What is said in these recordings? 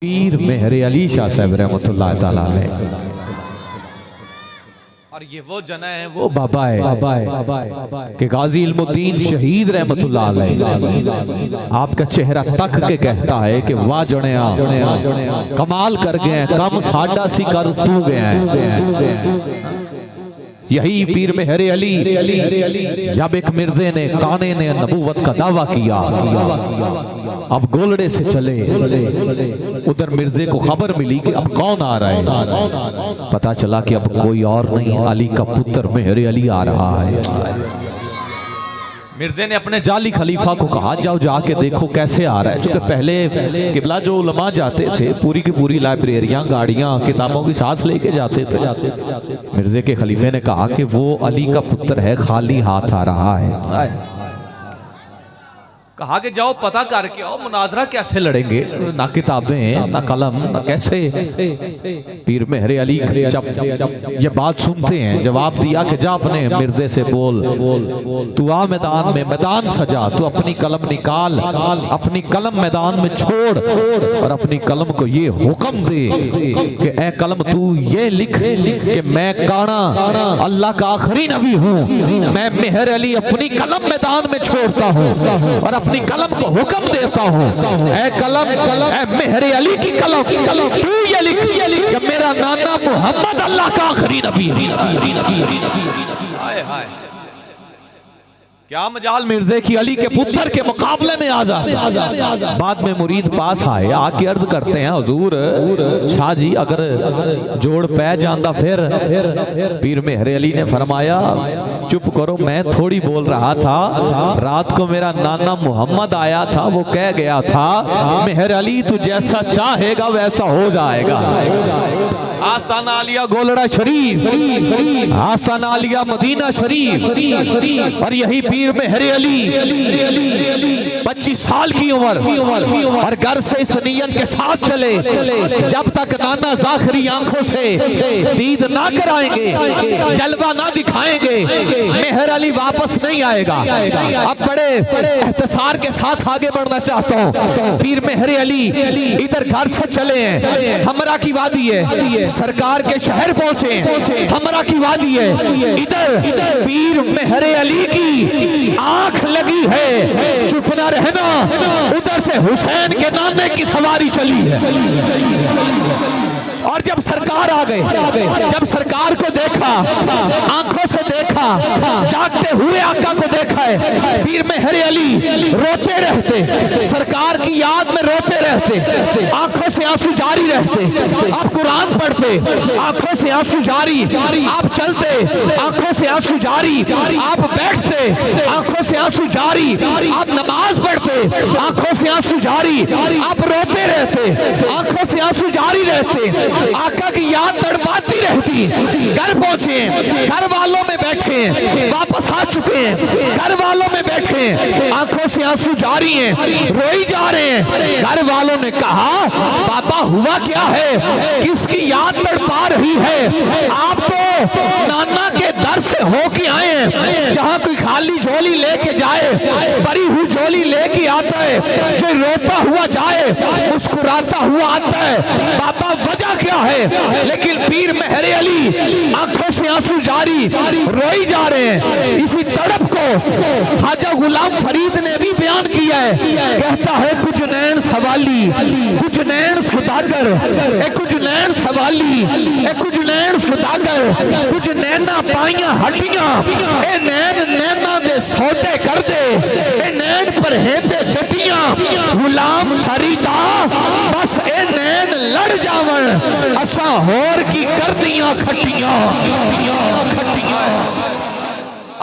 پیر مہر علی شاہ صاحب رحمۃ اللہ تعالیٰ علیہ، اور یہ وہ جنہ ہے، وہ بابا ہے کہ غازی علم الدین شہید رحمۃ اللہ علیہ آپ کا چہرہ تک کے کہتا ہے کہ واہ جنیا کمال کر گئے ہیں، کم ساڈا سی کر تو گئے ہیں۔ یہی پیر مہر علی جب ایک مرزے نے کانے نے نبوت کا دعویٰ کیا، اب گولڑے سے چلے، ادھر مرزے کو خبر ملی کہ اب کون آ رہا ہے، پتا چلا کہ اب کوئی اور نہیں، علی کا پتر مہر علی آ رہا ہے۔ مرزے نے اپنے جعلی خلیفہ کو کہا جاؤ جا کے دیکھو کیسے آ رہا ہے، چونکہ پہلے قبلہ جو علماء جاتے تھے پوری کی پوری لائبریریاں گاڑیاں کتابوں کی ساتھ لے کے جاتے تھے، مرزے کے خلیفے نے کہا کہ وہ علی کا پتر ہے، خالی ہاتھ آ رہا ہے۔ کہا کہ جاؤ پتہ کر کے آؤ، مناظرہ کیسے لڑیں گے، نہ کتابیں نہ قلم نہ کیسے۔ پیر مہر علی جب یہ بات سنتے ہیں جواب دیا کہ جا اپنے مرزے سے بول تو آ میدان میں، میدان سجا، تو اپنی قلم نکال، اپنی قلم میدان میں چھوڑ اور اپنی قلم کو یہ حکم دے کہ اے قلم تو یہ لکھ کہ میں کانا اللہ کا آخری نبی ہوں، میں مہر علی اپنی قلم میدان میں چھوڑتا ہوں اور اپنی قلم کو حکم دیتا ہوں، اے قلم اے مہر علی کی قلم تو یہ لکھ کہ میرا نانا محمد اللہ کا آخری نبی ہے۔ کیا مجال مرزے کی علی کے پتر کے مقابلے میں آ جا۔ بعد میں مرید پاس آئے، آ کے عرض کرتے ہیں حضور شاہ جی اگر جوڑ پہ جاندہ پھر۔ پیر مہر علی نے فرمایا چپ کرو، میں تھوڑی بول رہا تھا، رات کو میرا نانا محمد آیا تھا، وہ کہہ گیا تھا مہر علی تو جیسا چاہے گا ویسا ہو جائے گا۔ آسان آلیا گولڑا شریف، آسان آلیا مدینہ شریف، اور یہی پیر مہر علی 25 سال کی عمر اور گھر سے اس نیت کے ساتھ چلے جب تک نانا ظاہری آنکھوں سے دید نہ کرائیں گے، جلوہ نہ دکھائیں گے، مہر علی واپس نہیں آئے گا۔ اب بڑے احتسار کے ساتھ آگے بڑھنا چاہتا ہوں۔ پیر مہر علی ادھر گھر سے چلے ہیں، ہمرا کی وادی ہے، سرکار کے شہر پہنچے، ہمرا کی وادی ہے، ادھر پیر مہر علی کی آنکھ لگی ہے، چپ نہ رہنا، ادھر سے حسین کے نانے کی سواری چلی ہے۔ اور جب سرکار آ گئے، جب سرکار کو دیکھا، آنکھوں سے دیکھا، جاگتے ہوئے آقا کو دیکھا ہے، پیر مہر علی روتے رہتے، سرکار کی یاد میں روتے رہتے، آنکھوں سے آنسو جاری رہتے، آپ قرآن پڑھتے آنکھوں سے آنسو جاری، آپ چلتے آنکھوں سے آنسو جاری، آپ بیٹھتے آنکھوں سے آنسو جاری، آپ نماز پڑھتے آنکھوں سے آنسو جاری، آپ روتے رہتے آنکھوں سے آنسو جاری رہتے، آقا کی یاد تڑپاتی رہتی۔ گھر پہنچے، گھر والوں میں بیٹھے، واپس آ چکے ہیں، گھر والوں میں بیٹھے، آنکھوں سے آنسو جاری ہیں، روئی جا رہے ہیں۔ گھر والوں نے کہا بابا ہوا کیا ہے، کس کی یاد تڑپا رہی ہے؟ آپ تو نانا کے در سے ہو کے آئے ہیں، جہاں کوئی خالی جھولی لے کے جائے بری ہوئی جھولی لے کے آتا ہے، جو روتا ہوا جائے مسکراتا ہوا آتا ہے، بابا وجہ کیا ہے؟ لیکن پیر مہر علی آنکھوں سے آنسو جاری، روئی جا رہے ہیں۔ اسی تڑپ کو خواجہ غلام فرید نے بھی بیان کیا ہے، کہتا ہے کچھ نین سوالی کچھ نین سداگر، اے کچھ نین سوالی اے کچھ نین سداگر، کچھ نینا پائیاں ہڈیاں، اے نین نینا دے سوٹے کر دے، اے نین پر ہیندے چٹیاں، غلام فریدہ بس اے نین لڑ جاون، اساں ہور کی کردیاں کھٹیاں۔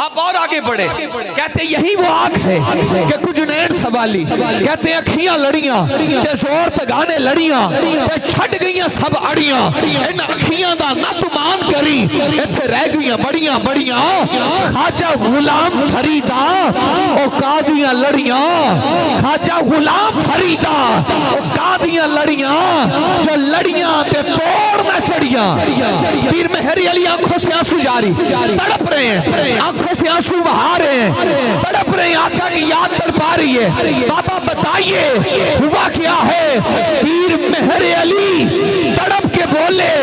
آپ اور آگے بڑھے، کہتے یہی وہ آنکھ ہے کہ کچھ نین سوالی، کہتے اکھیاں لڑیاں کہ زور تگانے لڑیاں کہ چھٹ گئیاں سب اڑیاں، ان اکھیاں دا نہ تمان کری ایتھے رہ گئیاں بڑیاں بڑیاں، خواجہ غلام فریدہ او قادیاں لڑیاں، خواجہ غلام فریدہ او قادیاں لڑیاں، جو لڑیاں تے توڑ نہ چڑیاں۔ پیر مہر علی آنکھوں سے آنسو جاری، تڑپ رہے ہیں، آنکھوں سے سے آنسو بہا رہے ہیں, تڑپ رہے ہیں, آقا کی یاد تڑپا رہی ہے. بابا بتائیے ہوا کیا ہے؟ پیر مہر علی تڑپ کے بولے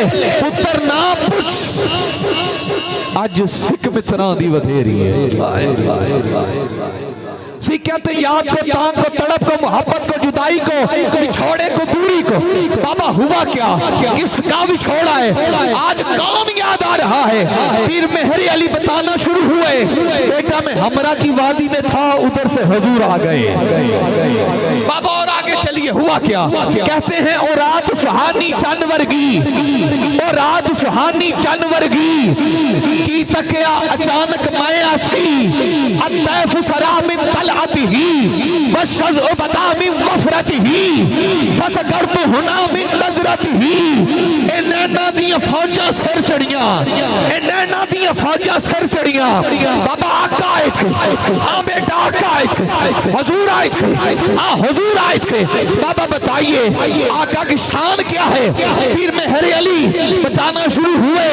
پتر نہ پوچھ, اج سکھ مصران دی ودھیری ہے. سی کہتے یاد کو, تان کو, تڑپ کو, محبت کو, جدائی کو, بچھوڑے کو, دوری کو. بابا ہوا کیا؟ کس کا بچھوڑا ہے؟ آج کام یاد آ رہا ہے. پیر مہر علی بتانا شروع ہوئے, بیٹا میں ہمراہ کی وادی میں تھا, ادھر سے حضور آ گئے. بابا اور آگے چلیے, ہوا کیا؟ کہتے ہیں اور رات سہانی چند ورگی, اور رات سہانی چند ورگی کی تکیا اچانک میں آسی, الطیف سرا من طلعته والشذ بدا من غفرته فسقرت هنا من نظرته. اے نینا دیاں فوجاں سر چڑیاں, اے نینا دیاں فوجاں سر چڑیاں. بابا آقا آئے تھے, ہاں بیٹا آقا آئے تھے, حضور آئے تھے, ہاں حضور آئے تھے. بابا بتائیے آقا کی شان کیا ہے؟ پیر مہر علی بتانا شروع ہوئے,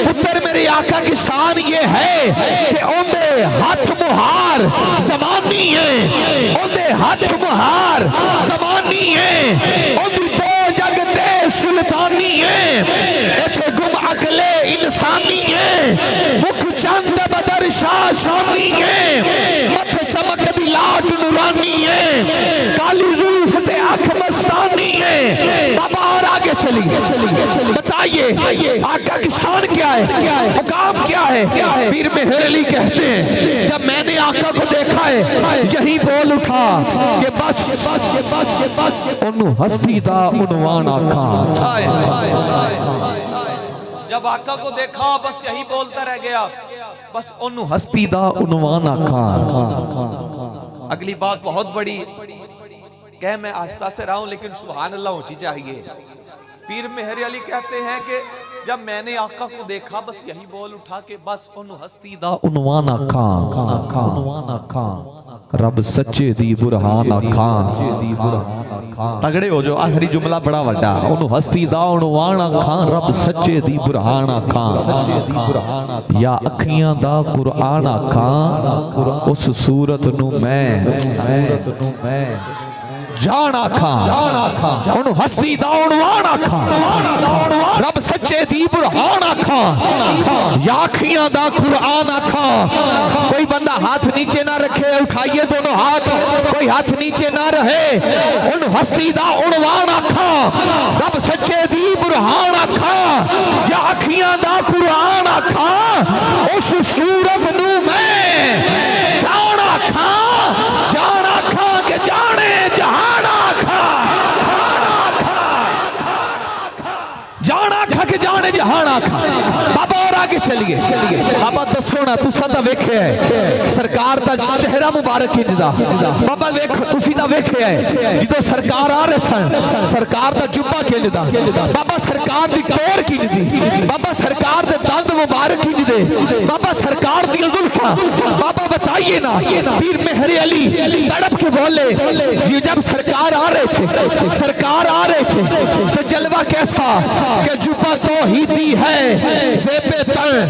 پتر میرے آقا کی شان یہ ہے کہ اوندے ہاتھ مہار زمانی ہے, اوندے ہاتھ مہار زمانی ہے, اوندے دو جگ دے سلطانی ہے, ایتھے گم عقل انسانی ہے, مکھ چند بدر شاہ شانی ہے, متھ چمک دی لاٹ نورانی ہے, کالی زلف تے آنکھ مستانی ہے. بابا اور آگے چلیے, بتائیے آقا کی شان کیا ہے, مقام کیا ہے؟ پیر مہر علی کہتے ہیں جب میں نے آقا کو دیکھا ہے یہی بول اٹھا کہ بس انہوں ہستی دا عنوان آقا. جب آقا کو دیکھا بس یہی بولتا رہ گیا, بس انہوں ہستی دا عنوان آقا. اگلی بات بہت بڑی کہ میں آہستہ سے رہا ہوں لیکن سبحان اللہ اونچی چاہیے. پیر مہر علی کہتے ہیں کہ جب میں نے آقا کو دیکھا بس یہی بول اٹھا کہ بس انہوں ہستی دا عنوان آقا, رب سچے دی برہان آقا. تگڑے ہو جو, آخری جملہ بڑا وڈا, انہوں ہستی دا عنوان آقا, رب سچے دی برہان آقا. یا اکھیاں دا قرآن آقا, اس صورت نو میں جان آکھا, انہوں ہستی دا عنوان آکھا, رب سچے دی برہان آکھا, یا اکھیاں دا قرآن آکھا. کوئی بندہ ہاتھ نیچے نہ رکھے, اٹھائیے دونوں ہاتھ, کوئی ہاتھ نیچے نہ رہے. انہوں ہستی دا عنوان آکھا, رب سچے دی برہان آکھا, یا اکھیاں دا قرآن آکھا, اس صورت نو میں جان آکھا. جان آکھا کہ جانے جہان آکھا, جان آکھا کہ جانے جہان آکھا. بابا اور آگے چلیے, بابا دسونا تسا تا ویکھے ہے سرکار دا چہرہ مبارک ہی دا. بابا تسی دا ویکھے ہے جدو سرکار آ رہے سن, سرکار دا جبہ کھیل دا. بابا سرکار دی کور کی دی, بابا سرکار دے دند مبارک ہی دے, بابا سرکار دی زلفاں. بابا بتائیے نا, پیر مہر علی تڑپ کے بولے جی جب سرکار آ رہے تھے, سرکار آ رہے تھے تو جلوہ کیسا کہ جبہ توحیدی ہے زیب تن,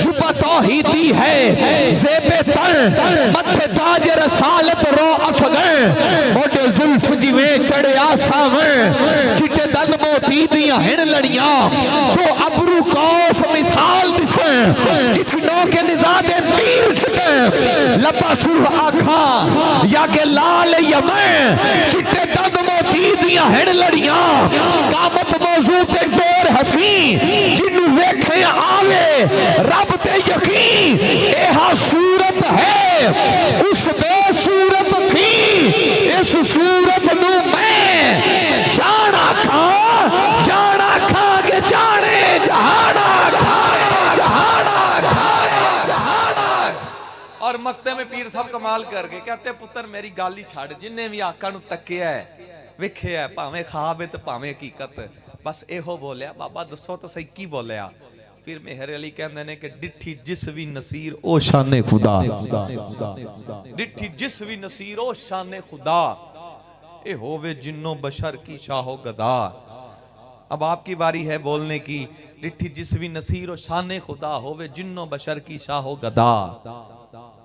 جبہ توحیدی ہے زیب تن, متھے تاج رسالت رو افغن, موٹے زلف جویں چڑھیا ساون, چٹے دن موتی دیاں ہن لڑیاں, تو ابرو کوف مثال دسیں, جتنوں کے نزاد پیر چھتے, لپا سرح آکھاں یا کہ لال یمن, چٹے دن موتی دیاں ہن لڑیاں, قامت موضوع تے زور حسین, جنہوں ویکھیں آوے رب تے یقین. ایہا صورت ہے اس بے صورت تھی, اس صورت نو میں جان آکھا, جان آکھا کہ جانے جہان آکھا. اور مکتے میں پیر صاحب کمال کر گئے, کہتے پتر میری گالی چھاڑ, جن نے بھی آقا نو تکیا ہے ویکھیا ہے, پاویں خواب ہے تے پاویں حقیقت, بس ایہو بولیا. بابا دسو تو صحیح کی بولیا؟ پھر مہر علی کہندے نے کہ ڈٹھی جس وی نصیر او شان خدا, ڈٹھی جس وی نصیر او شان خدا, اے ہووے جنوں بشر کی شاہ و گدا. اب آپ کی باری ہے بولنے کی. ڈٹھی جس وی نصیر و شان خدا, ہووے جنوں بشر کی شاہ و گدا.